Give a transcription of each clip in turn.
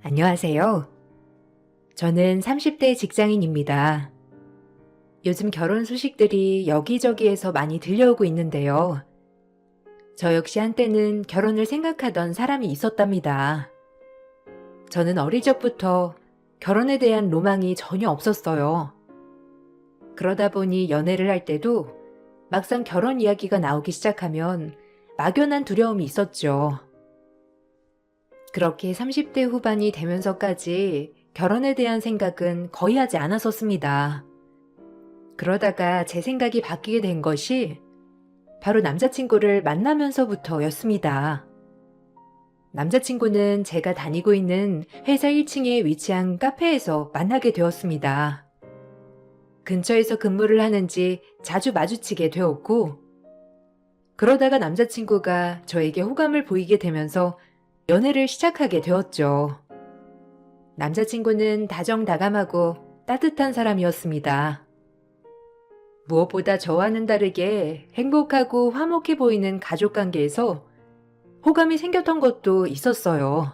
안녕하세요. 저는 30대 직장인입니다. 요즘 결혼 소식들이 여기저기에서 많이 들려오고 있는데요. 저 역시 한때는 결혼을 생각하던 사람이 있었답니다. 저는 어릴 적부터 결혼에 대한 로망이 전혀 없었어요. 그러다 보니 연애를 할 때도 막상 결혼 이야기가 나오기 시작하면 막연한 두려움이 있었죠. 그렇게 30대 후반이 되면서까지 결혼에 대한 생각은 거의 하지 않았었습니다. 그러다가 제 생각이 바뀌게 된 것이 바로 남자친구를 만나면서부터였습니다. 남자친구는 제가 다니고 있는 회사 1층에 위치한 카페에서 만나게 되었습니다. 근처에서 근무를 하는지 자주 마주치게 되었고, 그러다가 남자친구가 저에게 호감을 보이게 되면서 연애를 시작하게 되었죠. 남자친구는 다정다감하고 따뜻한 사람이었습니다. 무엇보다 저와는 다르게 행복하고 화목해 보이는 가족관계에서 호감이 생겼던 것도 있었어요.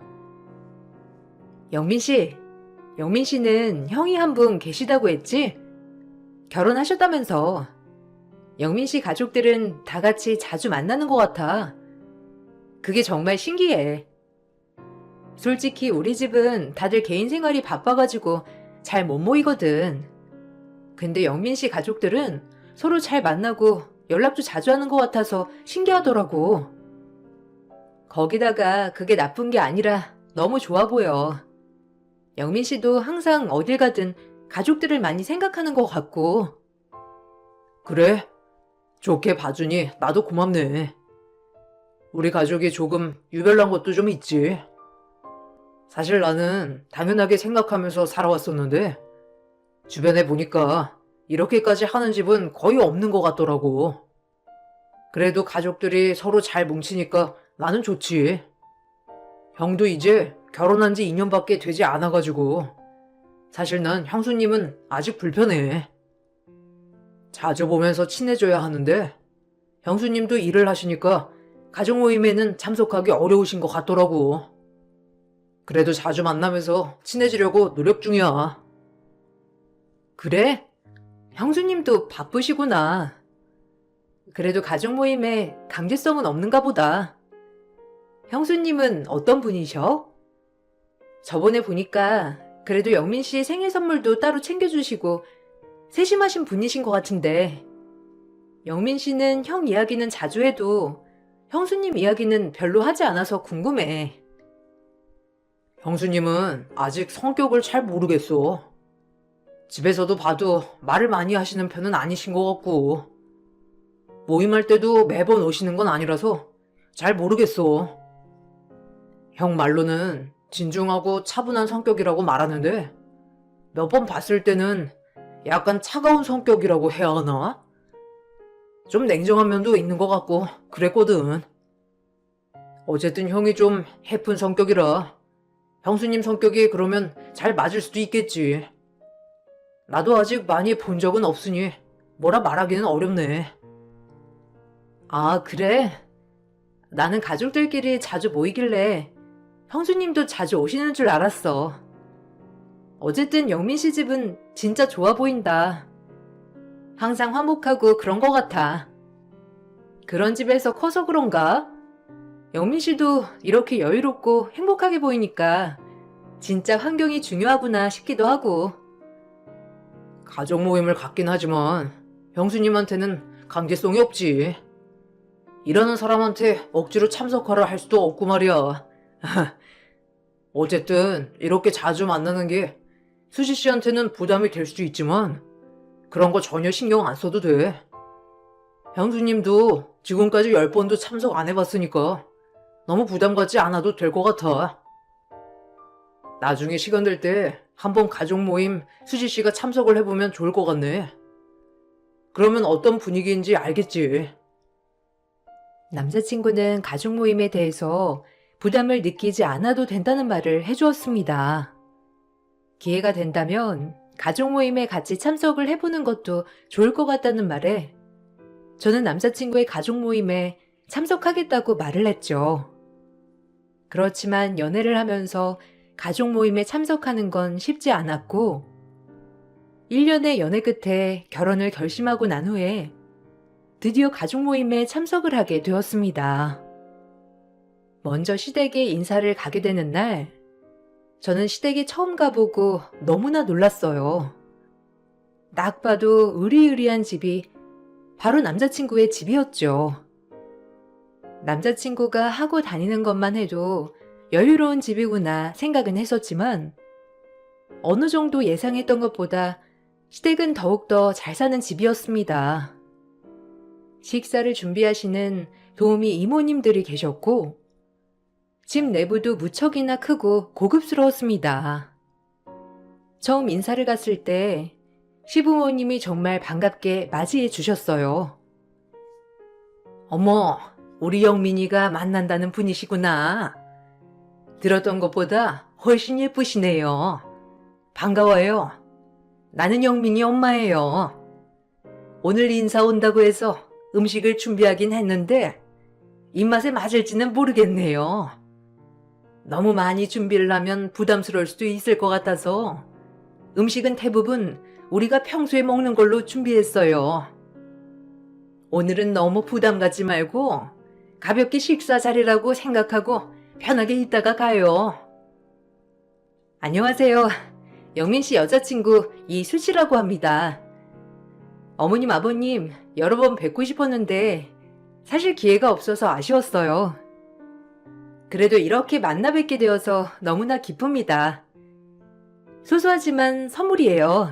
영민 씨는 형이 한 분 계시다고 했지? 결혼하셨다면서. 영민 씨 가족들은 다 같이 자주 만나는 것 같아. 그게 정말 신기해. 솔직히 우리 집은 다들 개인 생활이 바빠가지고 잘 못 모이거든. 근데 영민 씨 가족들은 서로 잘 만나고 연락도 자주 하는 것 같아서 신기하더라고. 거기다가 그게 나쁜 게 아니라 너무 좋아 보여. 영민 씨도 항상 어딜 가든 가족들을 많이 생각하는 것 같고. 그래? 좋게 봐주니 나도 고맙네. 우리 가족이 조금 유별난 것도 좀 있지. 사실 나는 당연하게 생각하면서 살아왔었는데 주변에 보니까 이렇게까지 하는 집은 거의 없는 것 같더라고. 그래도 가족들이 서로 잘 뭉치니까 나는 좋지. 형도 이제 결혼한 지 2년밖에 되지 않아가지고 사실 난 형수님은 아직 불편해. 자주 보면서 친해져야 하는데 형수님도 일을 하시니까 가족 모임에는 참석하기 어려우신 것 같더라고. 그래도 자주 만나면서 친해지려고 노력 중이야. 그래? 형수님도 바쁘시구나. 그래도 가족 모임에 강제성은 없는가 보다. 형수님은 어떤 분이셔? 저번에 보니까 그래도 영민 씨 생일 선물도 따로 챙겨주시고 세심하신 분이신 것 같은데, 영민 씨는 형 이야기는 자주 해도 형수님 이야기는 별로 하지 않아서 궁금해. 형수님은 아직 성격을 잘 모르겠어. 집에서도 봐도 말을 많이 하시는 편은 아니신 것 같고, 모임할 때도 매번 오시는 건 아니라서 잘 모르겠어. 형 말로는 진중하고 차분한 성격이라고 말하는데, 몇 번 봤을 때는 약간 차가운 성격이라고 해야 하나? 좀 냉정한 면도 있는 것 같고 그랬거든. 어쨌든 형이 좀 해픈 성격이라 형수님 성격이 그러면 잘 맞을 수도 있겠지. 나도 아직 많이 본 적은 없으니 뭐라 말하기는 어렵네. 아, 그래? 나는 가족들끼리 자주 모이길래 형수님도 자주 오시는 줄 알았어. 어쨌든 영민 씨 집은 진짜 좋아 보인다. 항상 화목하고 그런 것 같아. 그런 집에서 커서 그런가? 영민 씨도 이렇게 여유롭고 행복하게 보이니까 진짜 환경이 중요하구나 싶기도 하고. 가족 모임을 갖긴 하지만 형수님한테는 강제성이 없지. 일하는 사람한테 억지로 참석하라 할 수도 없고 말이야. 어쨌든 이렇게 자주 만나는 게 수지 씨한테는 부담이 될 수도 있지만 그런 거 전혀 신경 안 써도 돼. 형수님도 지금까지 10번도 참석 안 해봤으니까 너무 부담 갖지 않아도 될 것 같아. 나중에 시간 될 때 한번 가족 모임 수지 씨가 참석을 해보면 좋을 것 같네. 그러면 어떤 분위기인지 알겠지. 남자친구는 가족 모임에 대해서 부담을 느끼지 않아도 된다는 말을 해주었습니다. 기회가 된다면 가족 모임에 같이 참석을 해보는 것도 좋을 것 같다는 말에 저는 남자친구의 가족 모임에 참석하겠다고 말을 했죠. 그렇지만 연애를 하면서 가족 모임에 참석하는 건 쉽지 않았고, 1년의 연애 끝에 결혼을 결심하고 난 후에 드디어 가족 모임에 참석을 하게 되었습니다. 먼저 시댁에 인사를 가게 되는 날, 저는 시댁에 처음 가보고 너무나 놀랐어요. 딱 봐도 으리으리한 집이 바로 남자친구의 집이었죠. 남자친구가 하고 다니는 것만 해도 여유로운 집이구나 생각은 했었지만 어느 정도 예상했던 것보다 시댁은 더욱더 잘 사는 집이었습니다. 식사를 준비하시는 도우미 이모님들이 계셨고 집 내부도 무척이나 크고 고급스러웠습니다. 처음 인사를 갔을 때 시부모님이 정말 반갑게 맞이해 주셨어요. 어머, 우리 영민이가 만난다는 분이시구나. 들었던 것보다 훨씬 예쁘시네요. 반가워요. 나는 영민이 엄마예요. 오늘 인사 온다고 해서 음식을 준비하긴 했는데 입맛에 맞을지는 모르겠네요. 너무 많이 준비를 하면 부담스러울 수도 있을 것 같아서 음식은 대부분 우리가 평소에 먹는 걸로 준비했어요. 오늘은 너무 부담 갖지 말고 가볍게 식사 자리라고 생각하고 편하게 있다가 가요. 안녕하세요. 영민 씨 여자친구 이수지라고 합니다. 어머님, 아버님 여러 번 뵙고 싶었는데 사실 기회가 없어서 아쉬웠어요. 그래도 이렇게 만나 뵙게 되어서 너무나 기쁩니다. 소소하지만 선물이에요.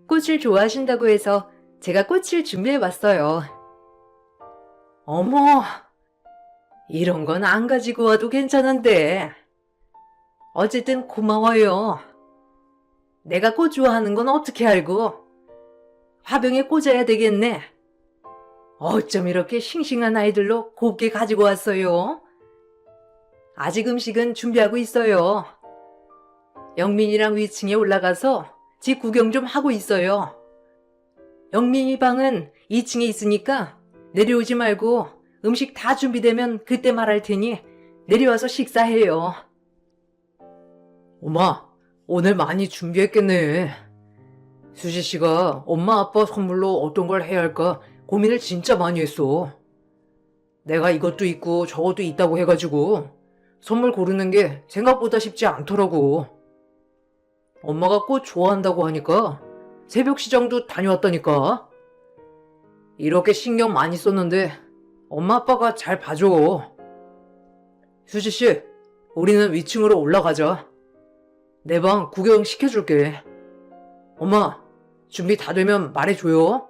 꽃을 좋아하신다고 해서 제가 꽃을 준비해 왔어요. 어머, 이런 건 안 가지고 와도 괜찮은데. 어쨌든 고마워요. 내가 꽃 좋아하는 건 어떻게 알고? 화병에 꽂아야 되겠네. 어쩜 이렇게 싱싱한 아이들로 곱게 가지고 왔어요? 아직 음식은 준비하고 있어요. 영민이랑 위층에 올라가서 집 구경 좀 하고 있어요. 영민이 방은 2층에 있으니까 내려오지 말고 음식 다 준비되면 그때 말할 테니 내려와서 식사해요. 엄마, 오늘 많이 준비했겠네. 수지 씨가 엄마 아빠 선물로 어떤 걸 해야 할까 고민을 진짜 많이 했어. 내가 이것도 있고 저것도 있다고 해가지고 선물 고르는 게 생각보다 쉽지 않더라고. 엄마가 꽃 좋아한다고 하니까 새벽 시장도 다녀왔다니까. 이렇게 신경 많이 썼는데 엄마 아빠가 잘 봐줘. 수지 씨, 우리는 위층으로 올라가자. 내 방 구경 시켜줄게. 엄마, 준비 다 되면 말해줘요.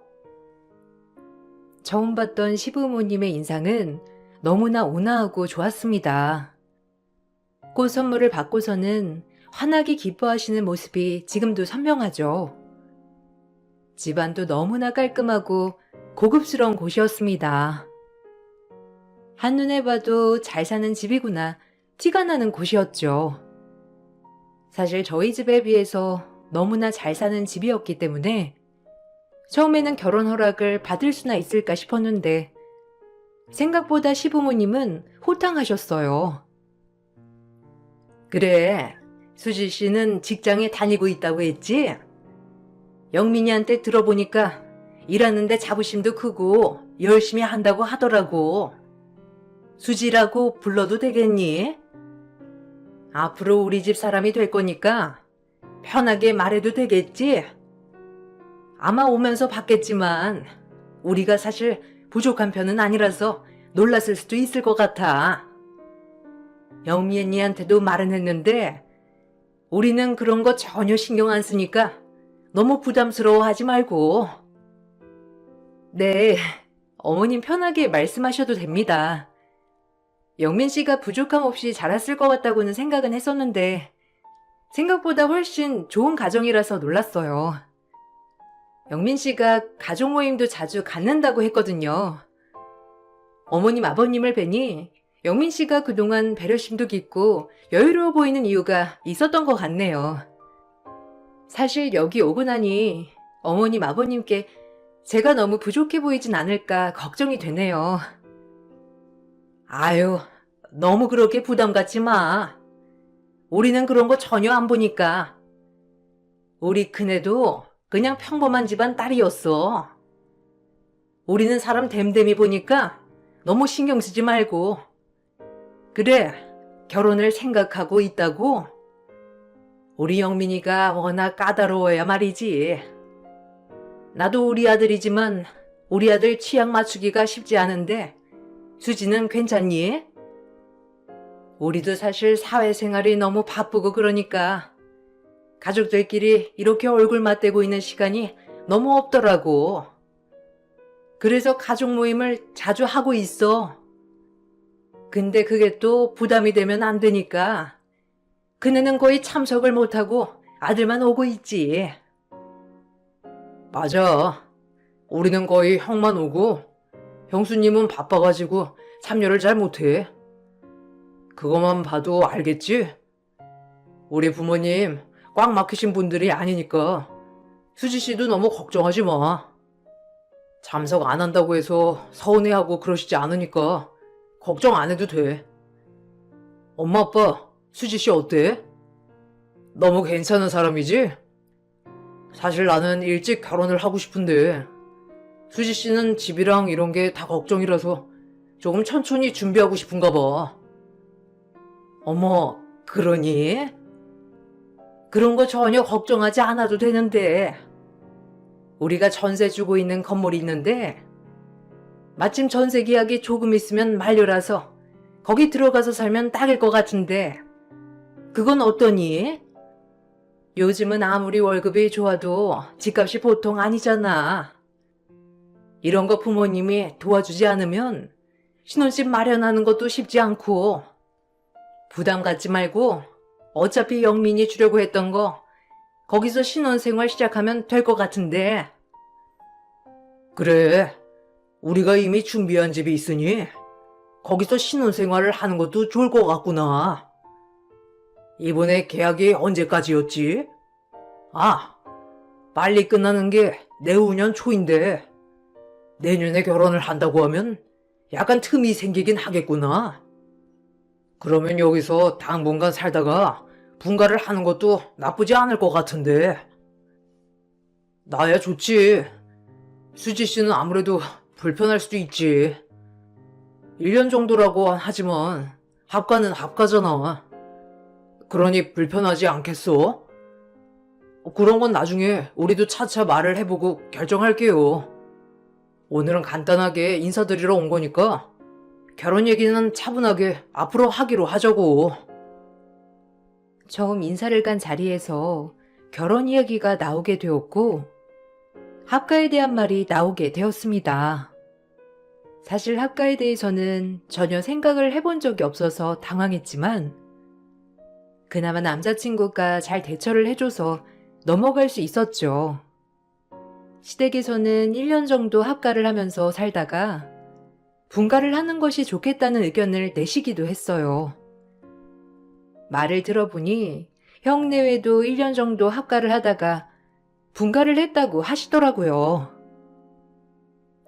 처음 봤던 시부모님의 인상은 너무나 온화하고 좋았습니다. 꽃 선물을 받고서는 환하게 기뻐하시는 모습이 지금도 선명하죠. 집안도 너무나 깔끔하고 고급스러운 곳이었습니다. 한눈에 봐도 잘 사는 집이구나 티가 나는 곳이었죠. 사실 저희 집에 비해서 너무나 잘 사는 집이었기 때문에 처음에는 결혼 허락을 받을 수나 있을까 싶었는데 생각보다 시부모님은 호탕하셨어요. 그래, 수지 씨는 직장에 다니고 있다고 했지? 영민이한테 들어보니까 일하는데 자부심도 크고 열심히 한다고 하더라고. 수지라고 불러도 되겠니? 앞으로 우리 집 사람이 될 거니까 편하게 말해도 되겠지? 아마 오면서 봤겠지만 우리가 사실 부족한 편은 아니라서 놀랐을 수도 있을 것 같아. 영미애니한테도 말은 했는데 우리는 그런 거 전혀 신경 안 쓰니까 너무 부담스러워하지 말고. 네, 어머님 편하게 말씀하셔도 됩니다. 영민 씨가 부족함 없이 자랐을 것 같다고는 생각은 했었는데 생각보다 훨씬 좋은 가정이라서 놀랐어요. 영민 씨가 가족 모임도 자주 갖는다고 했거든요. 어머님, 아버님을 뵈니 영민 씨가 그동안 배려심도 깊고 여유로워 보이는 이유가 있었던 것 같네요. 사실 여기 오고 나니 어머님, 아버님께 제가 너무 부족해 보이진 않을까 걱정이 되네요. 아유, 너무 그렇게 부담 갖지 마. 우리는 그런 거 전혀 안 보니까. 우리 큰애도 그냥 평범한 집안 딸이었어. 우리는 사람 됨됨이 보니까 너무 신경 쓰지 말고. 그래, 결혼을 생각하고 있다고? 우리 영민이가 워낙 까다로워야 말이지. 나도 우리 아들이지만 우리 아들 취향 맞추기가 쉽지 않은데 수지는 괜찮니? 우리도 사실 사회생활이 너무 바쁘고 그러니까 가족들끼리 이렇게 얼굴 맞대고 있는 시간이 너무 없더라고. 그래서 가족 모임을 자주 하고 있어. 근데 그게 또 부담이 되면 안 되니까 그네는 거의 참석을 못하고 아들만 오고 있지. 맞아. 우리는 거의 형만 오고 형수님은 바빠가지고 참여를 잘 못해. 그것만 봐도 알겠지? 우리 부모님 꽉 막히신 분들이 아니니까 수지 씨도 너무 걱정하지 마. 참석 안 한다고 해서 서운해하고 그러시지 않으니까 걱정 안 해도 돼. 엄마 아빠 수지 씨 어때? 너무 괜찮은 사람이지? 사실 나는 일찍 결혼을 하고 싶은데 수지 씨는 집이랑 이런 게 다 걱정이라서 조금 천천히 준비하고 싶은가 봐. 어머, 그러니? 그런 거 전혀 걱정하지 않아도 되는데. 우리가 전세 주고 있는 건물이 있는데 마침 전세 계약이 조금 있으면 만료라서 거기 들어가서 살면 딱일 것 같은데 그건 어떠니? 요즘은 아무리 월급이 좋아도 집값이 보통 아니잖아. 이런 거 부모님이 도와주지 않으면 신혼집 마련하는 것도 쉽지 않고 부담 갖지 말고 어차피 영민이 주려고 했던 거 거기서 신혼생활 시작하면 될 것 같은데. 그래, 우리가 이미 준비한 집이 있으니 거기서 신혼생활을 하는 것도 좋을 것 같구나. 이번에 계약이 언제까지였지? 아, 빨리 끝나는 게 내후년 초인데 내년에 결혼을 한다고 하면 약간 틈이 생기긴 하겠구나. 그러면 여기서 당분간 살다가 분가를 하는 것도 나쁘지 않을 것 같은데. 나야 좋지. 수지 씨는 아무래도 불편할 수도 있지. 1년 정도라고 하지만 합가는 합가잖아. 그러니 불편하지 않겠어? 그런 건 나중에 우리도 차차 말을 해보고 결정할게요. 오늘은 간단하게 인사드리러 온 거니까 결혼 얘기는 차분하게 앞으로 하기로 하자고. 처음 인사를 간 자리에서 결혼 이야기가 나오게 되었고 합가에 대한 말이 나오게 되었습니다. 사실 합가에 대해서는 전혀 생각을 해본 적이 없어서 당황했지만 그나마 남자친구가 잘 대처를 해줘서 넘어갈 수 있었죠. 시댁에서는 1년 정도 합가를 하면서 살다가 분가를 하는 것이 좋겠다는 의견을 내시기도 했어요. 말을 들어보니 형 내외도 1년 정도 합가를 하다가 분가를 했다고 하시더라고요.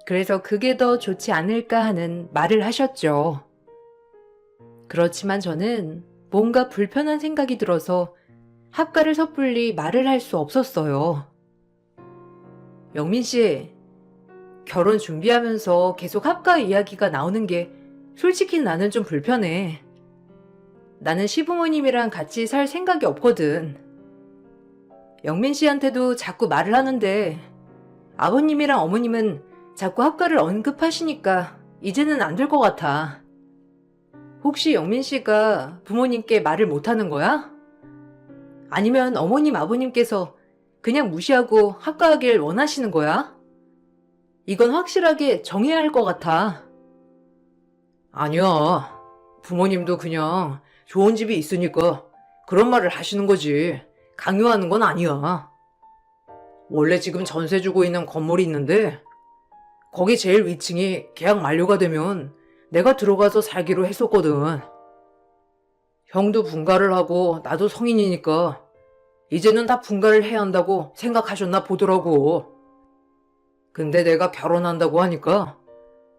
그래서 그게 더 좋지 않을까 하는 말을 하셨죠. 그렇지만 저는 뭔가 불편한 생각이 들어서 합가를 섣불리 말을 할 수 없었어요. 영민 씨, 결혼 준비하면서 계속 합가 이야기가 나오는 게 솔직히 나는 좀 불편해. 나는 시부모님이랑 같이 살 생각이 없거든. 영민 씨한테도 자꾸 말을 하는데 아버님이랑 어머님은 자꾸 합가를 언급하시니까 이제는 안 될 것 같아. 혹시 영민 씨가 부모님께 말을 못하는 거야? 아니면 어머님, 아버님께서 그냥 무시하고 합가하길 원하시는 거야? 이건 확실하게 정해야 할 것 같아. 아니야. 부모님도 그냥 좋은 집이 있으니까 그런 말을 하시는 거지. 강요하는 건 아니야. 원래 지금 전세 주고 있는 건물이 있는데 거기 제일 위층이 계약 만료가 되면 내가 들어가서 살기로 했었거든. 형도 분가를 하고 나도 성인이니까 이제는 다 분가를 해야 한다고 생각하셨나 보더라고. 근데 내가 결혼한다고 하니까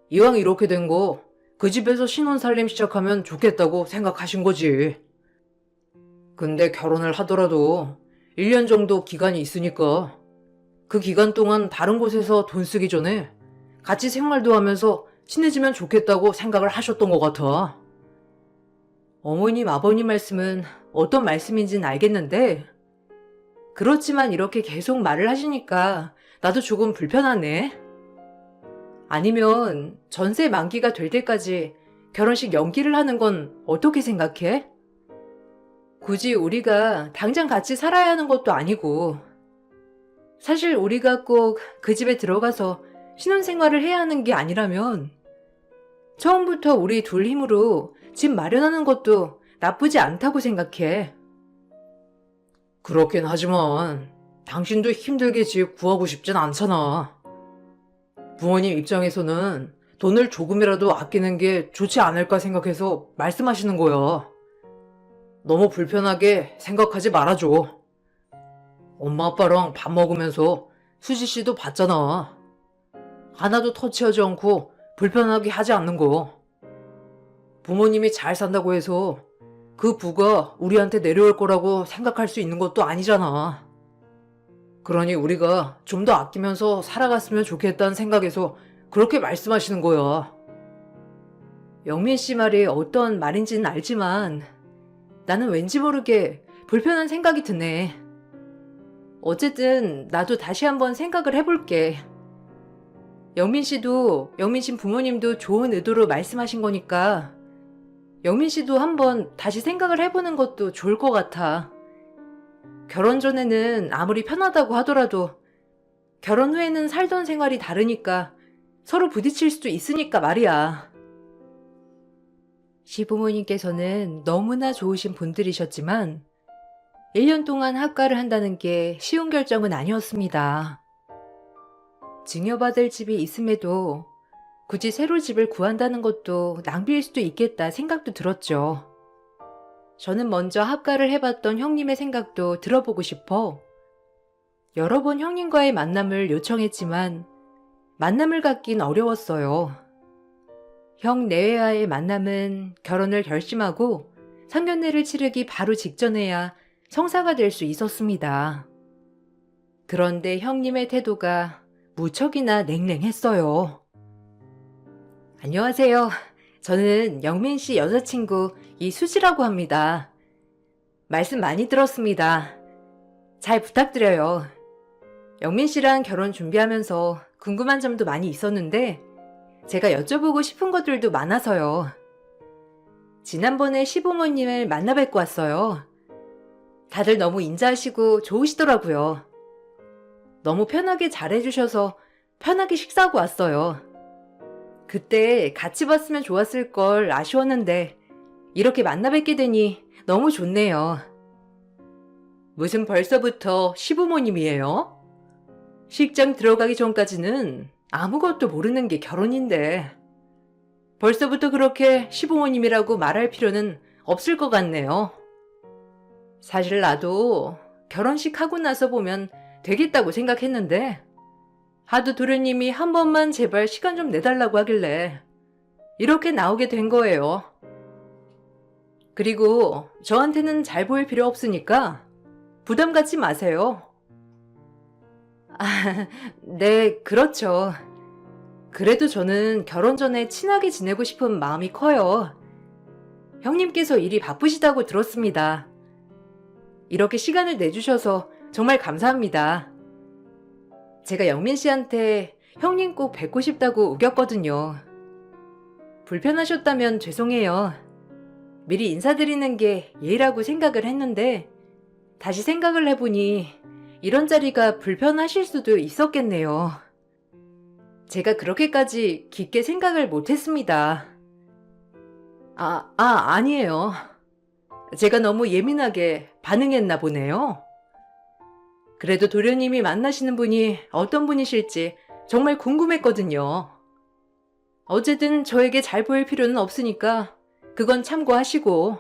이왕 이렇게 된 거 그 집에서 신혼살림 시작하면 좋겠다고 생각하신 거지. 근데 결혼을 하더라도 1년 정도 기간이 있으니까 그 기간 동안 다른 곳에서 돈 쓰기 전에 같이 생활도 하면서 친해지면 좋겠다고 생각을 하셨던 것 같아. 어머님, 아버님 말씀은 어떤 말씀인지는 알겠는데, 그렇지만 이렇게 계속 말을 하시니까 나도 조금 불편하네. 아니면 전세 만기가 될 때까지 결혼식 연기를 하는 건 어떻게 생각해? 굳이 우리가 당장 같이 살아야 하는 것도 아니고, 사실 우리가 꼭 그 집에 들어가서 신혼생활을 해야 하는 게 아니라면, 처음부터 우리 둘 힘으로 집 마련하는 것도 나쁘지 않다고 생각해. 그렇긴 하지만 당신도 힘들게 집 구하고 싶진 않잖아. 부모님 입장에서는 돈을 조금이라도 아끼는 게 좋지 않을까 생각해서 말씀하시는 거야. 너무 불편하게 생각하지 말아줘. 엄마 아빠랑 밥 먹으면서 수지 씨도 봤잖아. 하나도 터치하지 않고 불편하게 하지 않는 거. 부모님이 잘 산다고 해서 그 부가 우리한테 내려올 거라고 생각할 수 있는 것도 아니잖아. 그러니 우리가 좀 더 아끼면서 살아갔으면 좋겠다는 생각에서 그렇게 말씀하시는 거야. 영민 씨 말이 어떤 말인지는 알지만 나는 왠지 모르게 불편한 생각이 드네. 어쨌든 나도 다시 한번 생각을 해볼게. 영민 씨도, 영민 씨 부모님도 좋은 의도로 말씀하신 거니까 영민 씨도 한번 다시 생각을 해보는 것도 좋을 것 같아. 결혼 전에는 아무리 편하다고 하더라도 결혼 후에는 살던 생활이 다르니까 서로 부딪힐 수도 있으니까 말이야. 시부모님께서는 너무나 좋으신 분들이셨지만 1년 동안 학가를 한다는 게 쉬운 결정은 아니었습니다. 증여받을 집이 있음에도 굳이 새로 집을 구한다는 것도 낭비일 수도 있겠다 생각도 들었죠. 저는 먼저 합가를 해봤던 형님의 생각도 들어보고 싶어 여러 번 형님과의 만남을 요청했지만 만남을 갖긴 어려웠어요. 형 내외와의 만남은 결혼을 결심하고 상견례를 치르기 바로 직전에야 성사가 될 수 있었습니다. 그런데 형님의 태도가 무척이나 냉랭했어요. 안녕하세요. 저는 영민 씨 여자친구 이수지라고 합니다. 말씀 많이 들었습니다. 잘 부탁드려요. 영민 씨랑 결혼 준비하면서 궁금한 점도 많이 있었는데 제가 여쭤보고 싶은 것들도 많아서요. 지난번에 시부모님을 만나 뵙고 왔어요. 다들 너무 인자하시고 좋으시더라고요. 너무 편하게 잘해주셔서 편하게 식사하고 왔어요. 그때 같이 봤으면 좋았을 걸 아쉬웠는데 이렇게 만나 뵙게 되니 너무 좋네요. 무슨 벌써부터 시부모님이에요? 식장 들어가기 전까지는 아무것도 모르는 게 결혼인데 벌써부터 그렇게 시부모님이라고 말할 필요는 없을 것 같네요. 사실 나도 결혼식 하고 나서 보면 되겠다고 생각했는데 하도 도련님이 한 번만 제발 시간 좀 내달라고 하길래 이렇게 나오게 된 거예요. 그리고 저한테는 잘 보일 필요 없으니까 부담 갖지 마세요. 아, 네, 그렇죠. 그래도 저는 결혼 전에 친하게 지내고 싶은 마음이 커요. 형님께서 일이 바쁘시다고 들었습니다. 이렇게 시간을 내주셔서 정말 감사합니다. 제가 영민 씨한테 형님 꼭 뵙고 싶다고 우겼거든요. 불편하셨다면 죄송해요. 미리 인사드리는 게 예의라고 생각을 했는데 다시 생각을 해보니 이런 자리가 불편하실 수도 있었겠네요. 제가 그렇게까지 깊게 생각을 못했습니다. 아니에요. 제가 너무 예민하게 반응했나 보네요. 그래도 도련님이 만나시는 분이 어떤 분이실지 정말 궁금했거든요. 어쨌든 저에게 잘 보일 필요는 없으니까 그건 참고하시고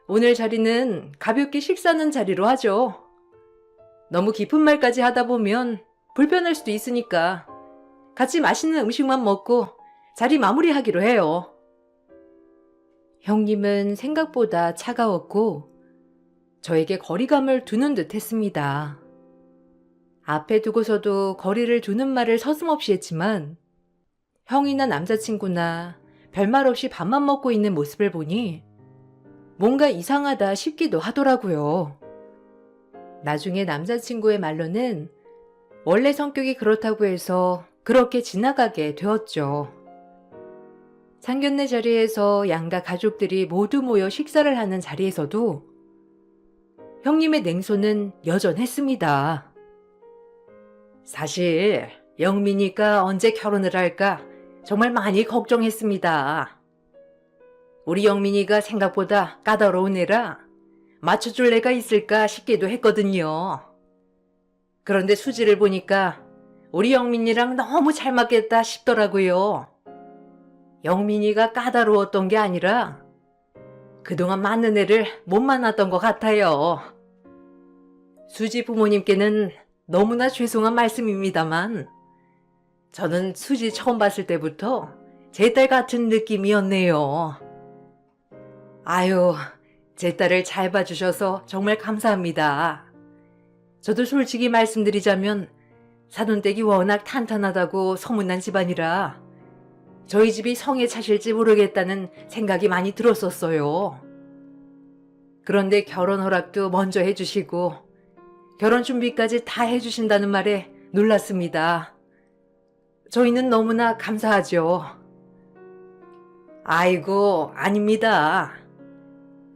오늘 자리는 가볍게 식사하는 자리로 하죠. 너무 깊은 말까지 하다 보면 불편할 수도 있으니까 같이 맛있는 음식만 먹고 자리 마무리하기로 해요. 형님은 생각보다 차가웠고 저에게 거리감을 두는 듯 했습니다. 앞에 두고서도 거리를 두는 말을 서슴없이 했지만 형이나 남자친구나 별말 없이 밥만 먹고 있는 모습을 보니 뭔가 이상하다 싶기도 하더라고요. 나중에 남자친구의 말로는 원래 성격이 그렇다고 해서 그렇게 지나가게 되었죠. 상견례 자리에서 양가 가족들이 모두 모여 식사를 하는 자리에서도 형님의 냉소는 여전했습니다. 사실 영민이가 언제 결혼을 할까 정말 많이 걱정했습니다. 우리 영민이가 생각보다 까다로운 애라 맞춰줄 애가 있을까 싶기도 했거든요. 그런데 수지를 보니까 우리 영민이랑 너무 잘 맞겠다 싶더라고요. 영민이가 까다로웠던 게 아니라 그동안 맞는 애를 못 만났던 것 같아요. 수지 부모님께는 너무나 죄송한 말씀입니다만 저는 수지 처음 봤을 때부터 제 딸 같은 느낌이었네요. 아유, 제 딸을 잘 봐주셔서 정말 감사합니다. 저도 솔직히 말씀드리자면 사돈댁이 워낙 탄탄하다고 소문난 집안이라 저희 집이 성에 차실지 모르겠다는 생각이 많이 들었었어요. 그런데 결혼 허락도 먼저 해주시고 결혼 준비까지 다 해주신다는 말에 놀랐습니다. 저희는 너무나 감사하죠. 아이고, 아닙니다.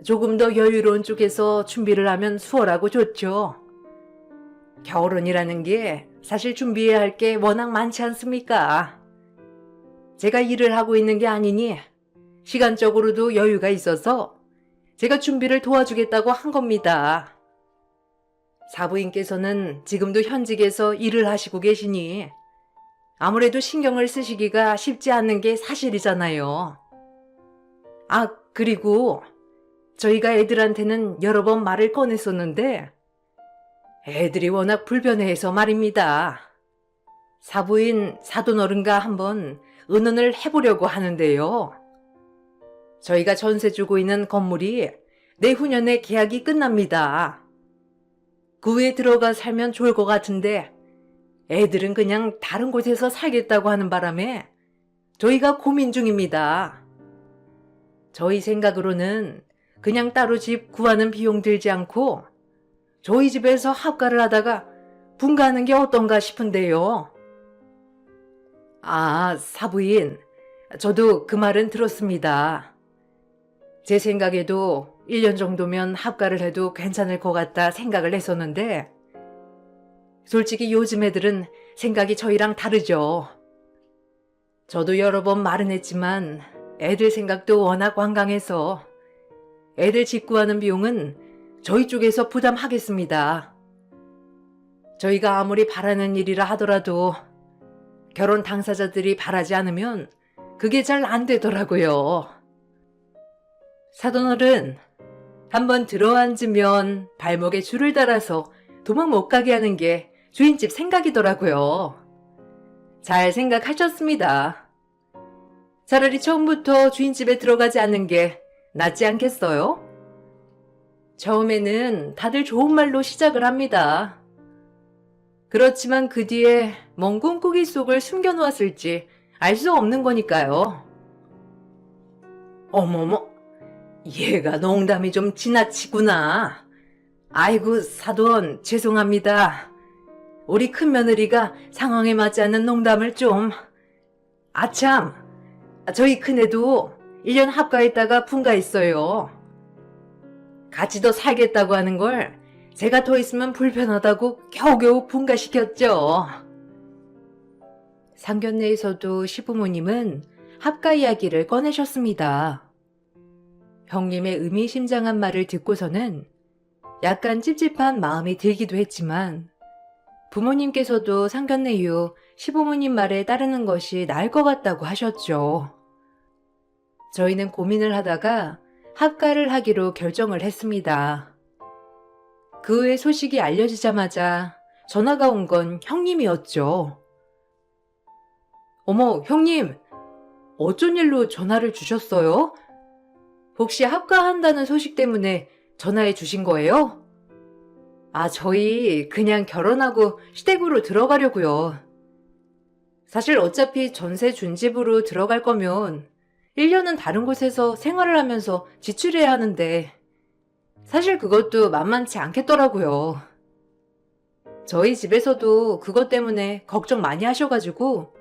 조금 더 여유로운 쪽에서 준비를 하면 수월하고 좋죠. 결혼이라는 게 사실 준비해야 할 게 워낙 많지 않습니까? 제가 일을 하고 있는 게 아니니 시간적으로도 여유가 있어서 제가 준비를 도와주겠다고 한 겁니다. 사부인께서는 지금도 현직에서 일을 하시고 계시니 아무래도 신경을 쓰시기가 쉽지 않는 게 사실이잖아요. 아, 그리고 저희가 애들한테는 여러 번 말을 꺼냈었는데 애들이 워낙 불변해해서 말입니다. 사부인 사돈어른과 한번 의논을 해보려고 하는데요. 저희가 전세 주고 있는 건물이 내후년에 계약이 끝납니다. 그 후에 들어가 살면 좋을 것 같은데 애들은 그냥 다른 곳에서 살겠다고 하는 바람에 저희가 고민 중입니다. 저희 생각으로는 그냥 따로 집 구하는 비용 들지 않고 저희 집에서 합가를 하다가 분가하는 게 어떤가 싶은데요. 아, 사부인, 저도 그 말은 들었습니다. 제 생각에도 1년 정도면 합가를 해도 괜찮을 것 같다 생각을 했었는데 솔직히 요즘 애들은 생각이 저희랑 다르죠. 저도 여러 번 말은 했지만 애들 생각도 워낙 완강해서 애들 집 구하는 비용은 저희 쪽에서 부담하겠습니다. 저희가 아무리 바라는 일이라 하더라도 결혼 당사자들이 바라지 않으면 그게 잘 안 되더라고요. 사돈어른, 한번 들어앉으면 발목에 줄을 달아서 도망 못 가게 하는 게 주인집 생각이더라고요. 잘 생각하셨습니다. 차라리 처음부터 주인집에 들어가지 않는 게 낫지 않겠어요? 처음에는 다들 좋은 말로 시작을 합니다. 그렇지만 그 뒤에 뭔 꿈꾸기 속을 숨겨놓았을지 알 수 없는 거니까요. 어머머, 얘가 농담이 좀 지나치구나. 아이고, 사돈, 죄송합니다. 우리 큰며느리가 상황에 맞지 않는 농담을 좀... 아참, 저희 큰애도 1년 합가했다가 분가했어요. 같이 더 살겠다고 하는 걸 제가 더 있으면 불편하다고 겨우겨우 분가시켰죠. 상견례에서도 시부모님은 합가 이야기를 꺼내셨습니다. 형님의 의미심장한 말을 듣고서는 약간 찝찝한 마음이 들기도 했지만 부모님께서도 상견례 이후 시부모님 말에 따르는 것이 나을 것 같다고 하셨죠. 저희는 고민을 하다가 합가를 하기로 결정을 했습니다. 그 후에 소식이 알려지자마자 전화가 온 건 형님이었죠. 어머, 형님, 어쩐 일로 전화를 주셨어요? 혹시 합가한다는 소식 때문에 전화해 주신 거예요? 아, 저희 그냥 결혼하고 시댁으로 들어가려고요. 사실 어차피 전세 준 집으로 들어갈 거면 1년은 다른 곳에서 생활을 하면서 지출해야 하는데 사실 그것도 만만치 않겠더라고요. 저희 집에서도 그것 때문에 걱정 많이 하셔가지고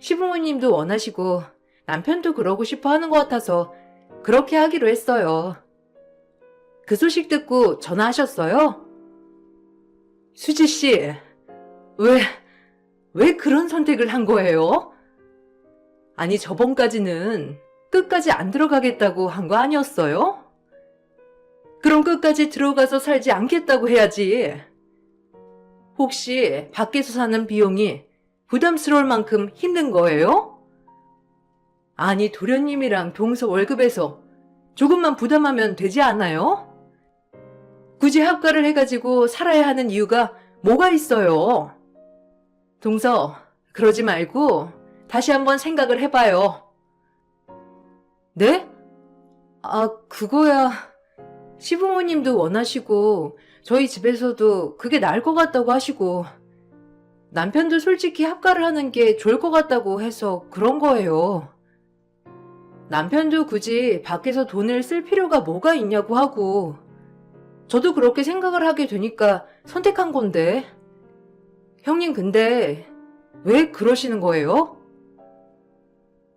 시부모님도 원하시고 남편도 그러고 싶어 하는 것 같아서 그렇게 하기로 했어요. 그 소식 듣고 전화하셨어요? 수지 씨, 왜 그런 선택을 한 거예요? 아니, 저번까지는 끝까지 안 들어가겠다고 한 거 아니었어요? 그럼 끝까지 들어가서 살지 않겠다고 해야지. 혹시 밖에서 사는 비용이 부담스러울 만큼 힘든 거예요? 아니, 도련님이랑 동서 월급에서 조금만 부담하면 되지 않아요? 굳이 합가를 해가지고 살아야 하는 이유가 뭐가 있어요? 동서, 그러지 말고 다시 한번 생각을 해봐요. 네? 아, 그거야. 시부모님도 원하시고 저희 집에서도 그게 나을 것 같다고 하시고 남편도 솔직히 합가를 하는 게 좋을 것 같다고 해서 그런 거예요. 남편도 굳이 밖에서 돈을 쓸 필요가 뭐가 있냐고 하고 저도 그렇게 생각을 하게 되니까 선택한 건데. 형님, 근데 왜 그러시는 거예요?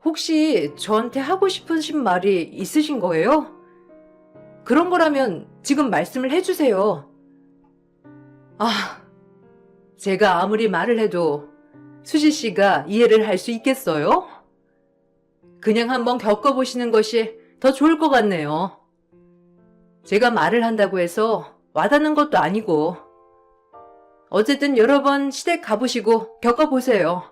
혹시 저한테 하고 싶으신 말이 있으신 거예요? 그런 거라면 지금 말씀을 해주세요. 아, 제가 아무리 말을 해도 수지 씨가 이해를 할 수 있겠어요? 그냥 한번 겪어보시는 것이 더 좋을 것 같네요. 제가 말을 한다고 해서 와닿는 것도 아니고 어쨌든 여러 번 시댁 가보시고 겪어보세요.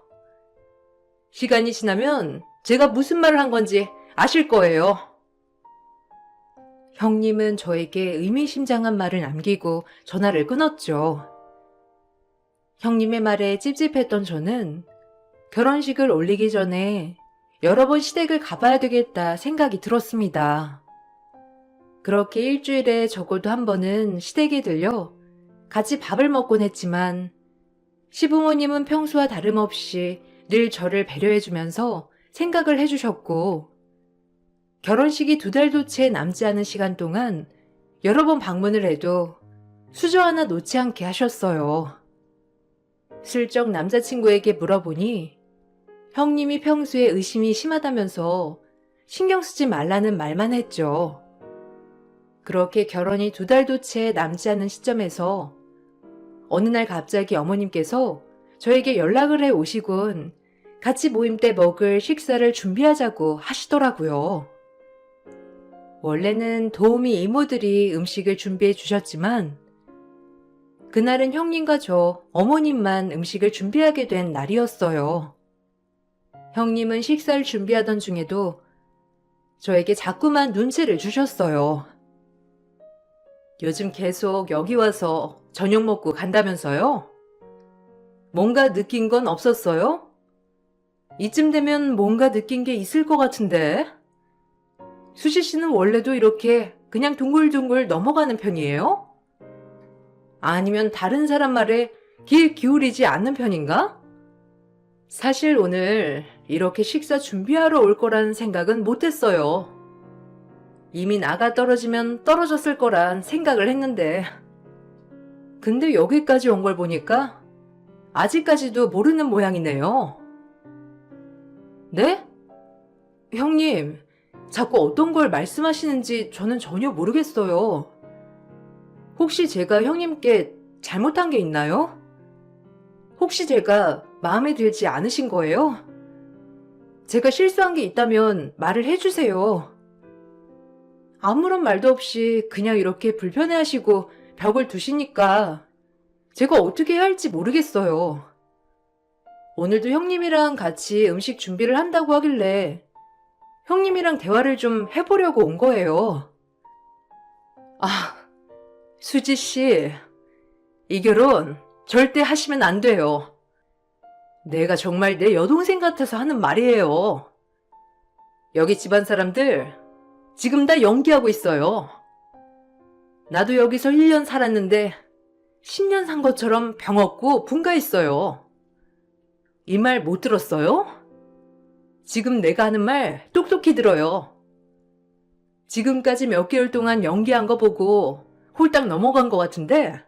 시간이 지나면 제가 무슨 말을 한 건지 아실 거예요. 형님은 저에게 의미심장한 말을 남기고 전화를 끊었죠. 형님의 말에 찝찝했던 저는 결혼식을 올리기 전에 여러 번 시댁을 가봐야 되겠다 생각이 들었습니다. 그렇게 일주일에 적어도 한 번은 시댁에 들려 같이 밥을 먹곤 했지만 시부모님은 평소와 다름없이 늘 저를 배려해주면서 생각을 해주셨고 결혼식이 2달도 채 남지 않은 시간 동안 여러 번 방문을 해도 수저 하나 놓지 않게 하셨어요. 슬쩍 남자친구에게 물어보니 형님이 평소에 의심이 심하다면서 신경 쓰지 말라는 말만 했죠. 그렇게 결혼이 2달도 채 남지 않은 시점에서 어느 날 갑자기 어머님께서 저에게 연락을 해 오시곤 같이 모임 때 먹을 식사를 준비하자고 하시더라고요. 원래는 도우미 이모들이 음식을 준비해 주셨지만 그날은 형님과 저 어머님만 음식을 준비하게 된 날이었어요. 형님은 식사를 준비하던 중에도 저에게 자꾸만 눈치를 주셨어요. 요즘 계속 여기 와서 저녁 먹고 간다면서요? 뭔가 느낀 건 없었어요? 이쯤 되면 뭔가 느낀 게 있을 것 같은데. 수지 씨는 원래도 이렇게 그냥 둥글둥글 넘어가는 편이에요? 아니면 다른 사람 말에 귀 기울이지 않는 편인가? 사실 오늘 이렇게 식사 준비하러 올 거라는 생각은 못했어요. 이미 나가 떨어지면 떨어졌을 거란 생각을 했는데. 근데 여기까지 온 걸 보니까 아직까지도 모르는 모양이네요. 네? 형님, 자꾸 어떤 걸 말씀하시는지 저는 전혀 모르겠어요. 혹시 제가 형님께 잘못한 게 있나요? 혹시 제가 마음에 들지 않으신 거예요? 제가 실수한 게 있다면 말을 해주세요. 아무런 말도 없이 그냥 이렇게 불편해하시고 벽을 두시니까 제가 어떻게 해야 할지 모르겠어요. 오늘도 형님이랑 같이 음식 준비를 한다고 하길래 형님이랑 대화를 좀 해보려고 온 거예요. 아, 수지 씨, 이 결혼 절대 하시면 안 돼요. 내가 정말 내 여동생 같아서 하는 말이에요. 여기 집안 사람들 지금 다 연기하고 있어요. 나도 여기서 1년 살았는데 10년 산 것처럼 병 없고 분가했어요. 이 말 못 들었어요? 지금 내가 하는 말 똑똑히 들어요. 지금까지 몇 개월 동안 연기한 거 보고 홀딱 넘어간 것 같은데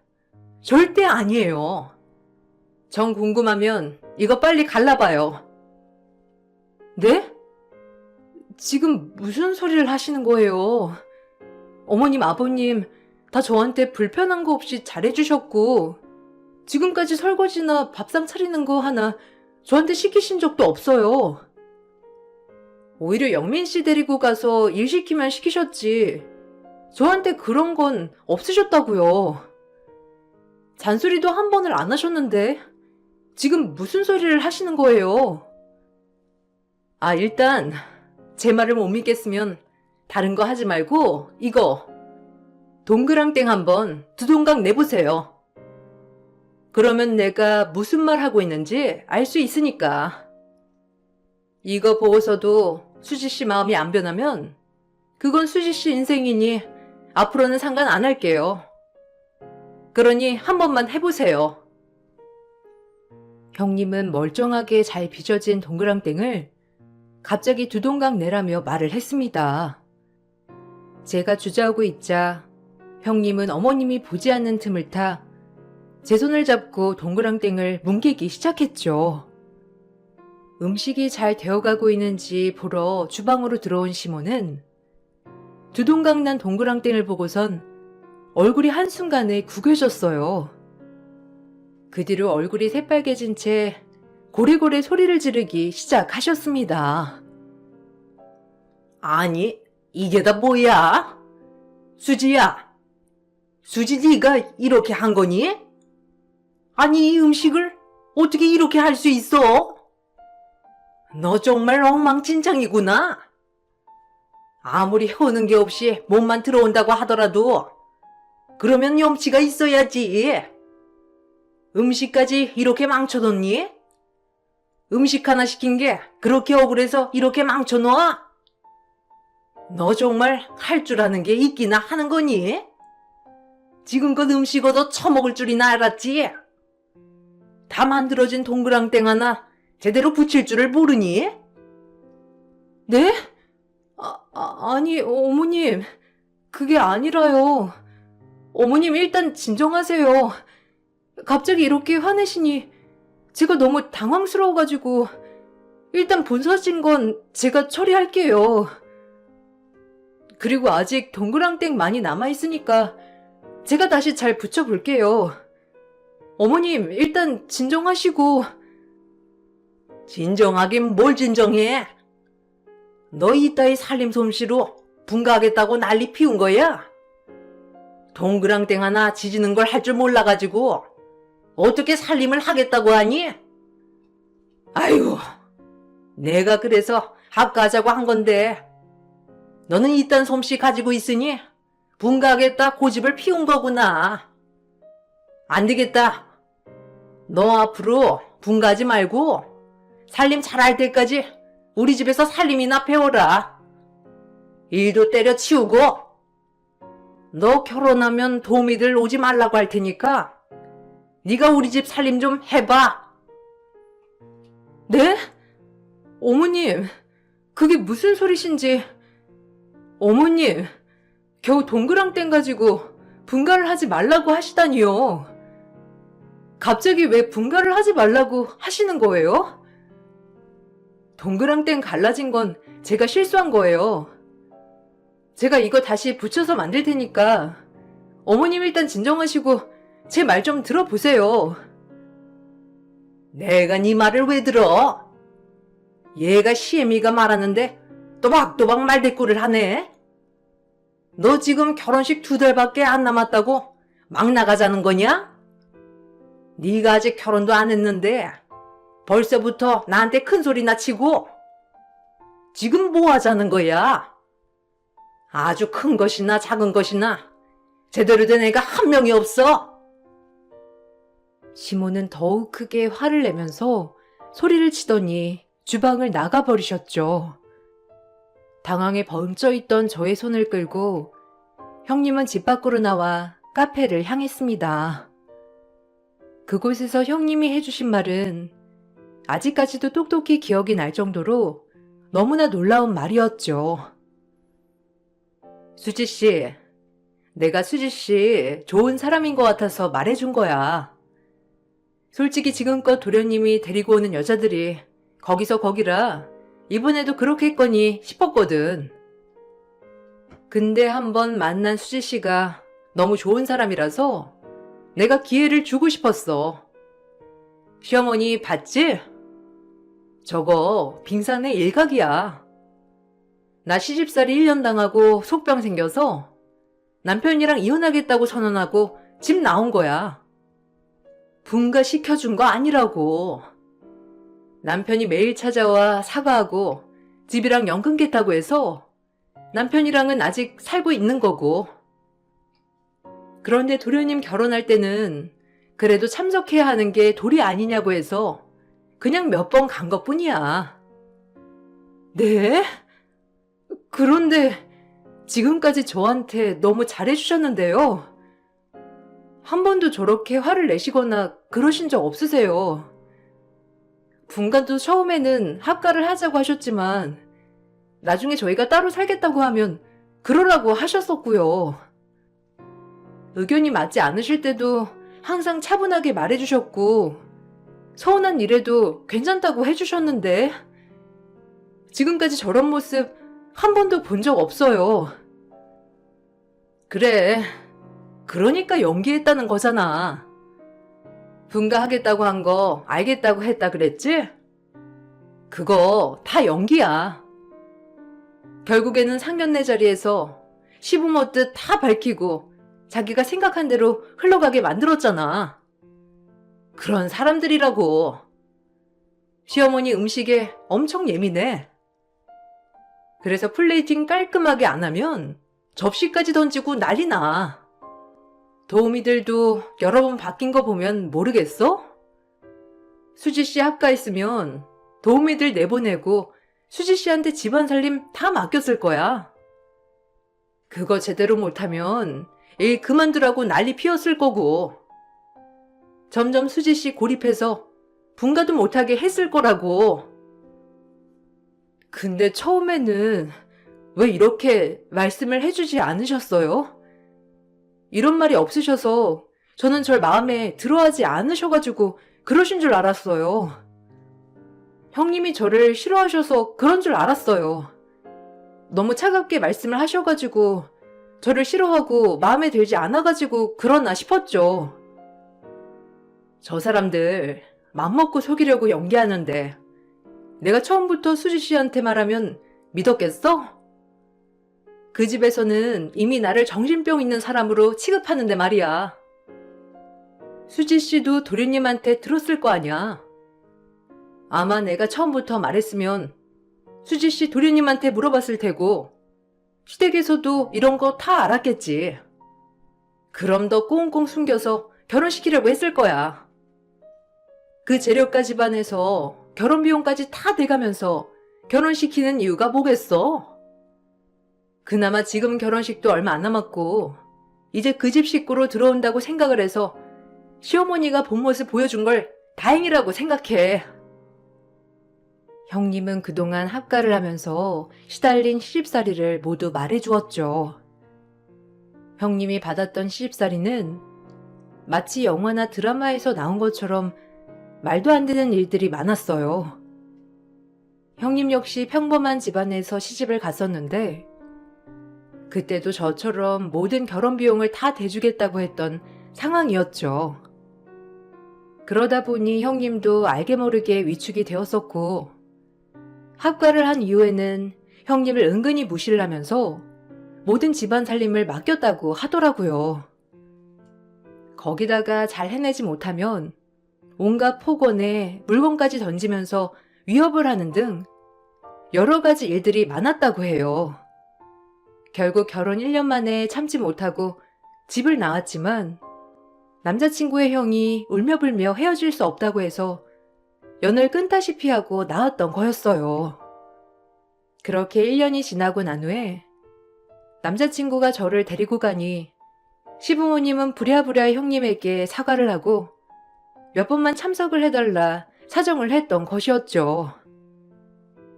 절대 아니에요. 정 궁금하면 이거 빨리 갈라봐요. 네? 지금 무슨 소리를 하시는 거예요? 어머님, 아버님 다 저한테 불편한 거 없이 잘해주셨고 지금까지 설거지나 밥상 차리는 거 하나 저한테 시키신 적도 없어요. 오히려 영민 씨 데리고 가서 일 시키면 시키셨지. 저한테 그런 건 없으셨다고요. 잔소리도 한 번을 안 하셨는데 지금 무슨 소리를 하시는 거예요? 아, 일단 제 말을 못 믿겠으면 다른 거 하지 말고 이거 동그랑땡 한번 두 동강 내보세요. 그러면 내가 무슨 말 하고 있는지 알 수 있으니까. 이거 보고서도 수지 씨 마음이 안 변하면 그건 수지 씨 인생이니 앞으로는 상관 안 할게요. 그러니 한 번만 해보세요. 형님은 멀쩡하게 잘 빚어진 동그랑땡을 갑자기 두 동강 내라며 말을 했습니다. 제가 주저하고 있자 형님은 어머님이 보지 않는 틈을 타 제 손을 잡고 동그랑땡을 뭉개기 시작했죠. 음식이 잘 되어가고 있는지 보러 주방으로 들어온 시모는 두 동강 난 동그랑땡을 보고선 얼굴이 한순간에 구겨졌어요. 그 뒤로 얼굴이 새빨개진 채 고래고래 소리를 지르기 시작하셨습니다. 아니, 이게 다 뭐야? 수지야, 수지 네가 이렇게 한 거니? 아니, 이 음식을 어떻게 이렇게 할 수 있어? 너 정말 엉망진창이구나. 아무리 해오는 게 없이 몸만 들어온다고 하더라도 그러면 염치가 있어야지. 음식까지 이렇게 망쳐놓니? 음식 하나 시킨 게 그렇게 억울해서 이렇게 망쳐놓아? 너 정말 할 줄 아는 게 있기나 하는 거니? 지금껏 음식 얻어 처먹을 줄이나 알았지? 다 만들어진 동그랑땡 하나 제대로 붙일 줄을 모르니? 네? 아니, 어머님. 그게 아니라요. 어머님 일단 진정하세요. 갑자기 이렇게 화내시니 제가 너무 당황스러워가지고 일단 본사진 건 제가 처리할게요. 그리고 아직 동그랑땡 많이 남아있으니까 제가 다시 잘 붙여볼게요. 어머님 일단 진정하시고. 진정하긴 뭘 진정해? 너 이따위 살림 솜씨로 분가하겠다고 난리 피운 거야? 동그랑땡 하나 지지는 걸 할 줄 몰라가지고 어떻게 살림을 하겠다고 하니? 아이고, 내가 그래서 합가하자고 한 건데 너는 이딴 솜씨 가지고 있으니 분가하겠다 고집을 피운 거구나. 안 되겠다. 너 앞으로 분가하지 말고 살림 잘할 때까지 우리 집에서 살림이나 배워라. 일도 때려치우고. 너 결혼하면 도우미들 오지 말라고 할 테니까 네가 우리 집 살림 좀 해봐. 네? 어머님, 그게 무슨 소리신지. 어머님, 겨우 동그랑땡 가지고 분가를 하지 말라고 하시다니요. 갑자기 왜 분가를 하지 말라고 하시는 거예요? 동그랑땡 갈라진 건 제가 실수한 거예요. 제가 이거 다시 붙여서 만들 테니까 어머님 일단 진정하시고 제 말 좀 들어보세요. 내가 네 말을 왜 들어? 얘가 시애미가 말하는데 또박또박 말대꾸를 하네. 너 지금 결혼식 2달밖에 안 남았다고 막 나가자는 거냐? 네가 아직 결혼도 안 했는데 벌써부터 나한테 큰 소리나 치고. 지금 뭐 하자는 거야? 아주 큰 것이나 작은 것이나 제대로 된 애가 한 명이 없어. 시모는 더욱 크게 화를 내면서 소리를 치더니 주방을 나가버리셨죠. 당황에 벙쪄 있던 저의 손을 끌고 형님은 집 밖으로 나와 카페를 향했습니다. 그곳에서 형님이 해주신 말은 아직까지도 똑똑히 기억이 날 정도로 너무나 놀라운 말이었죠. 수지 씨, 내가 수지 씨 좋은 사람인 것 같아서 말해준 거야. 솔직히 지금껏 도련님이 데리고 오는 여자들이 거기서 거기라 이번에도 그렇게 했거니 싶었거든. 근데 한번 만난 수지 씨가 너무 좋은 사람이라서 내가 기회를 주고 싶었어. 시어머니 봤지? 저거 빙산의 일각이야. 나 시집살이 1년 당하고 속병 생겨서 남편이랑 이혼하겠다고 선언하고 집 나온 거야. 분가 시켜준 거 아니라고. 남편이 매일 찾아와 사과하고 집이랑 연 끊겠다고 해서 남편이랑은 아직 살고 있는 거고. 그런데 도련님 결혼할 때는 그래도 참석해야 하는 게 도리 아니냐고 해서 그냥 몇 번 간 것뿐이야. 네? 그런데 지금까지 저한테 너무 잘해주셨는데요. 한 번도 저렇게 화를 내시거나 그러신 적 없으세요. 분간도 처음에는 합가를 하자고 하셨지만 나중에 저희가 따로 살겠다고 하면 그러라고 하셨었고요. 의견이 맞지 않으실 때도 항상 차분하게 말해주셨고 서운한 일에도 괜찮다고 해주셨는데 지금까지 저런 모습 한 번도 본 적 없어요. 그래, 그러니까 연기했다는 거잖아. 분가하겠다고 한 거 알겠다고 했다 그랬지? 그거 다 연기야. 결국에는 상견례 자리에서 시부모 뜻 다 밝히고 자기가 생각한 대로 흘러가게 만들었잖아. 그런 사람들이라고. 시어머니 음식에 엄청 예민해. 그래서 플레이팅 깔끔하게 안 하면 접시까지 던지고 난리 나. 도우미들도 여러 번 바뀐 거 보면 모르겠어? 수지 씨 합가했으면 도우미들 내보내고 수지 씨한테 집안 살림 다 맡겼을 거야. 그거 제대로 못하면 일 그만두라고 난리 피웠을 거고. 점점 수지 씨 고립해서 분가도 못하게 했을 거라고. 근데 처음에는 왜 이렇게 말씀을 해주지 않으셨어요? 이런 말이 없으셔서 저는 절 마음에 들어하지 않으셔가지고 그러신 줄 알았어요. 형님이 저를 싫어하셔서 그런 줄 알았어요. 너무 차갑게 말씀을 하셔가지고 저를 싫어하고 마음에 들지 않아가지고 그러나 싶었죠. 저 사람들 맘먹고 속이려고 연기하는데 내가 처음부터 수지 씨한테 말하면 믿었겠어? 그 집에서는 이미 나를 정신병 있는 사람으로 취급하는데 말이야. 수지 씨도 도련님한테 들었을 거 아니야. 아마 내가 처음부터 말했으면 수지 씨 도련님한테 물어봤을 테고 시댁에서도 이런 거 다 알았겠지. 그럼 더 꽁꽁 숨겨서 결혼시키려고 했을 거야. 그 재력가 집안에서 결혼 비용까지 다 대가면서 결혼시키는 이유가 뭐겠어? 그나마 지금 결혼식도 얼마 안 남았고 이제 그 집 식구로 들어온다고 생각을 해서 시어머니가 본 모습 보여준 걸 다행이라고 생각해. 형님은 그동안 합가를 하면서 시달린 시집살이를 모두 말해주었죠. 형님이 받았던 시집살이는 마치 영화나 드라마에서 나온 것처럼 말도 안 되는 일들이 많았어요. 형님 역시 평범한 집안에서 시집을 갔었는데 그때도 저처럼 모든 결혼 비용을 다 대주겠다고 했던 상황이었죠. 그러다 보니 형님도 알게 모르게 위축이 되었었고 합가를 한 이후에는 형님을 은근히 무시를 하면서 모든 집안 살림을 맡겼다고 하더라고요. 거기다가 잘 해내지 못하면 온갖 폭언에 물건까지 던지면서 위협을 하는 등 여러 가지 일들이 많았다고 해요. 결국 결혼 1년 만에 참지 못하고 집을 나왔지만 남자친구의 형이 울며불며 헤어질 수 없다고 해서 연을 끊다시피 하고 나왔던 거였어요. 그렇게 1년이 지나고 난 후에 남자친구가 저를 데리고 가니 시부모님은 부랴부랴 형님에게 사과를 하고 몇 번만 참석을 해달라 사정을 했던 것이었죠.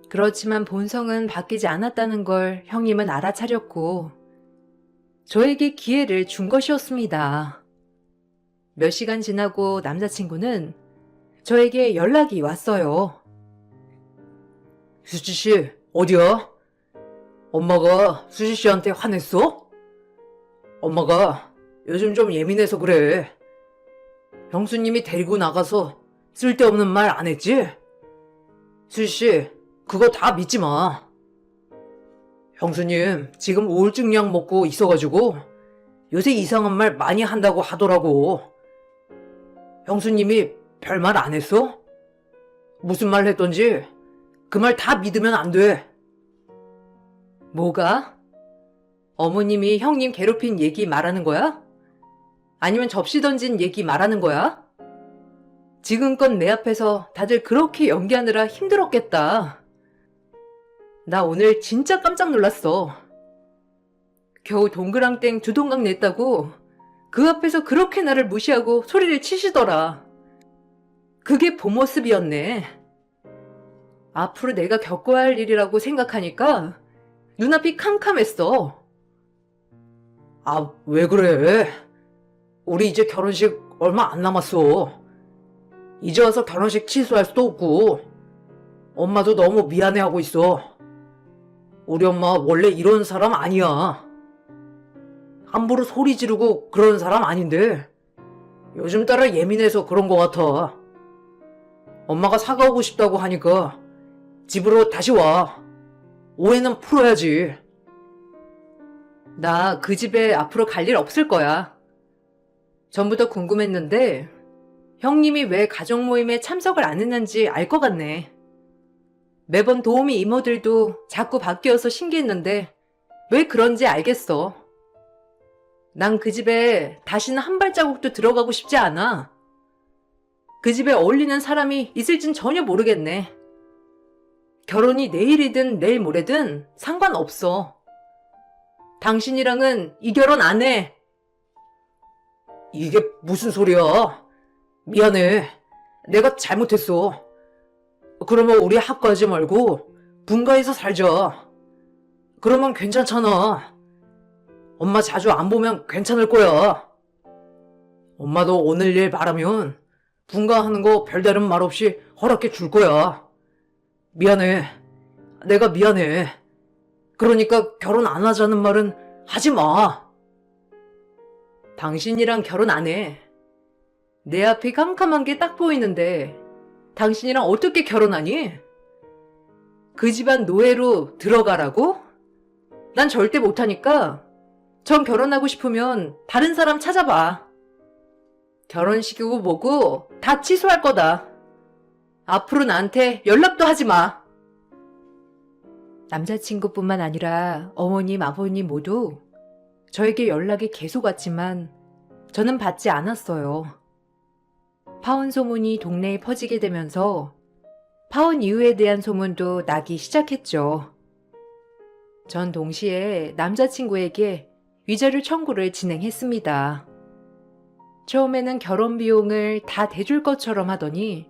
그렇지만 본성은 바뀌지 않았다는 걸 형님은 알아차렸고 저에게 기회를 준 것이었습니다. 몇 시간 지나고 남자친구는 저에게 연락이 왔어요. 수지씨, 어디야? 엄마가 수지씨한테 화냈어? 엄마가 요즘 좀 예민해서 그래. 형수님이 데리고 나가서 쓸데없는 말 안 했지? 수지씨, 그거 다 믿지 마. 형수님, 지금 우울증 약 먹고 있어가지고 요새 이상한 말 많이 한다고 하더라고. 형수님이 별말 안 했어? 무슨 말 했던지 그 말 다 믿으면 안 돼. 뭐가? 어머님이 형님 괴롭힌 얘기 말하는 거야? 아니면 접시 던진 얘기 말하는 거야? 지금껏 내 앞에서 다들 그렇게 연기하느라 힘들었겠다. 나 오늘 진짜 깜짝 놀랐어. 겨우 동그랑땡 두 동강 냈다고 그 앞에서 그렇게 나를 무시하고 소리를 치시더라. 그게 본 모습이었네. 앞으로 내가 겪어야 할 일이라고 생각하니까 눈앞이 캄캄했어. 아, 왜 그래? 우리 이제 결혼식 얼마 안 남았어. 이제 와서 결혼식 취소할 수도 없고 엄마도 너무 미안해하고 있어. 우리 엄마 원래 이런 사람 아니야. 함부로 소리 지르고 그런 사람 아닌데 요즘 따라 예민해서 그런 것 같아. 엄마가 사과하고 싶다고 하니까 집으로 다시 와. 오해는 풀어야지. 나 그 집에 앞으로 갈 일 없을 거야. 전부터 궁금했는데 형님이 왜 가족 모임에 참석을 안 했는지 알 것 같네. 매번 도우미 이모들도 자꾸 바뀌어서 신기했는데 왜 그런지 알겠어. 난 그 집에 다시는 한 발자국도 들어가고 싶지 않아. 그 집에 어울리는 사람이 있을진 전혀 모르겠네. 결혼이 내일이든 내일 모레든 상관없어. 당신이랑은 이 결혼 안 해. 이게 무슨 소리야? 미안해. 내가 잘못했어. 그러면 우리 학과하지 말고 분가해서 살자. 그러면 괜찮잖아. 엄마 자주 안 보면 괜찮을 거야. 엄마도 오늘 일 바라면 분가하는 거 별다른 말 없이 허락해 줄 거야. 미안해. 내가 미안해. 그러니까 결혼 안 하자는 말은 하지 마. 당신이랑 결혼 안 해. 내 앞이 캄캄한 게 딱 보이는데 당신이랑 어떻게 결혼하니? 그 집안 노예로 들어가라고? 난 절대 못하니까 전 결혼하고 싶으면 다른 사람 찾아봐. 결혼식이고 뭐고 다 취소할 거다. 앞으로 나한테 연락도 하지 마. 남자친구뿐만 아니라 어머님, 아버님 모두 저에게 연락이 계속 왔지만 저는 받지 않았어요. 파혼 소문이 동네에 퍼지게 되면서 파혼 이유에 대한 소문도 나기 시작했죠. 전 동시에 남자친구에게 위자료 청구를 진행했습니다. 처음에는 결혼 비용을 다 대줄 것처럼 하더니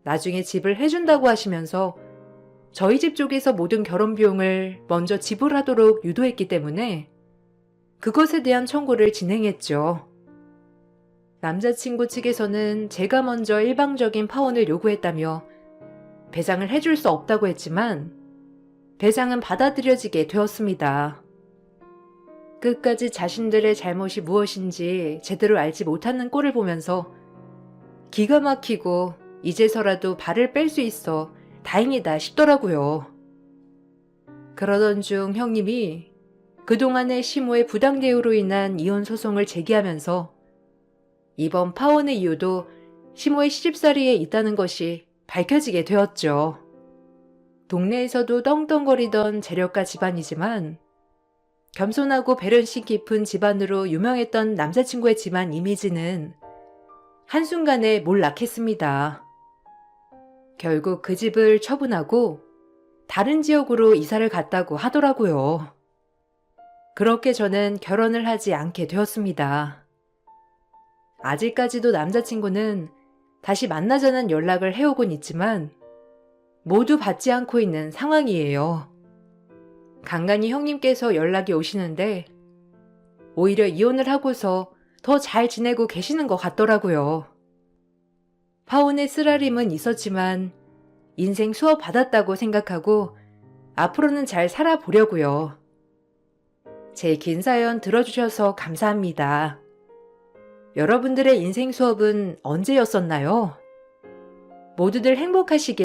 나중에 집을 해준다고 하시면서 저희 집 쪽에서 모든 결혼 비용을 먼저 지불하도록 유도했기 때문에 그것에 대한 청구를 진행했죠. 남자친구 측에서는 제가 먼저 일방적인 파혼을 요구했다며 배상을 해줄 수 없다고 했지만 배상은 받아들여지게 되었습니다. 끝까지 자신들의 잘못이 무엇인지 제대로 알지 못하는 꼴을 보면서 기가 막히고 이제서라도 발을 뺄 수 있어 다행이다 싶더라고요. 그러던 중 형님이 그동안의 시모의 부당 대우로 인한 이혼 소송을 제기하면서 이번 파혼의 이유도 시모의 시집살이에 있다는 것이 밝혀지게 되었죠. 동네에서도 떵떵거리던 재력가 집안이지만 겸손하고 배려심 깊은 집안으로 유명했던 남자친구의 집안 이미지는 한순간에 몰락했습니다. 결국 그 집을 처분하고 다른 지역으로 이사를 갔다고 하더라고요. 그렇게 저는 결혼을 하지 않게 되었습니다. 아직까지도 남자친구는 다시 만나자는 연락을 해오곤 있지만 모두 받지 않고 있는 상황이에요. 간간히 형님께서 연락이 오시는데 오히려 이혼을 하고서 더 잘 지내고 계시는 것 같더라고요. 파혼의 쓰라림은 있었지만 인생 수업 받았다고 생각하고 앞으로는 잘 살아보려고요. 제 긴 사연 들어주셔서 감사합니다. 여러분들의 인생 수업은 언제였었나요? 모두들 행복하시길